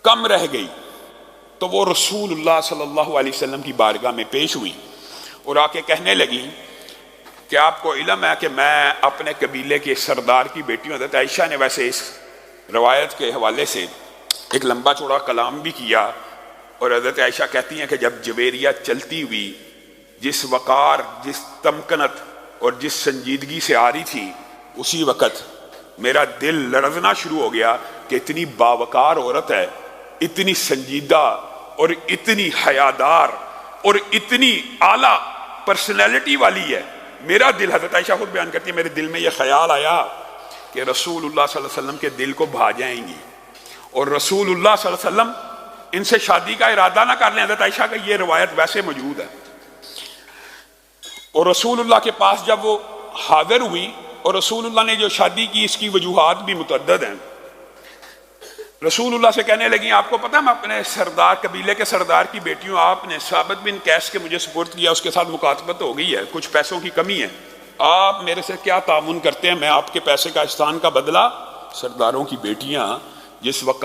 کم رہ گئی تو وہ رسول اللہ صلی اللہ علیہ وسلم کی بارگاہ میں پیش ہوئی اور آ کے کہنے لگی کہ آپ کو علم ہے کہ میں اپنے قبیلے کے سردار کی بیٹی ہوں۔ حضرت عائشہ نے ویسے اس روایت کے حوالے سے ایک لمبا چوڑا کلام بھی کیا، اور حضرت عائشہ کہتی ہیں کہ جب جویریہ چلتی ہوئی جس وقار، جس تمکنت اور جس سنجیدگی سے آ رہی تھی، اسی وقت میرا دل لرزنا شروع ہو گیا کہ اتنی باوقار عورت ہے، اتنی سنجیدہ اور اتنی حیادار اور اتنی اعلیٰ پرسنالٹی والی ہے۔ میرا دل، حضرت عائشہ خود بیان کرتی ہے، میرے دل میں یہ خیال آیا کہ رسول اللہ صلی اللہ علیہ وسلم کے دل کو بھا جائیں گی اور رسول اللہ صلی اللہ علیہ وسلم ان سے شادی کا ارادہ نہ کر لیں۔ حضرت عائشہ کا یہ روایت ویسے موجود ہے۔ اور رسول اللہ کے پاس جب وہ حاضر ہوئی اور رسول اللہ نے جو شادی کی اس کی وجوہات بھی متعدد ہیں، رسول اللہ سے کہنے لگی آپ کو پتہ میں اپنے سردار، قبیلے کے سردار کی بیٹی ہوں، آپ نے ثابت بن قیس کے مجھے سپرد کیا، اس کے ساتھ مکاتبت ہو گئی ہے، کچھ پیسوں کی کمی ہے، آپ میرے سے کیا تعاون کرتے ہیں؟ میں آپ کے پیسے کا احسان کا بدلہ، سرداروں کی بیٹیاں جس وقت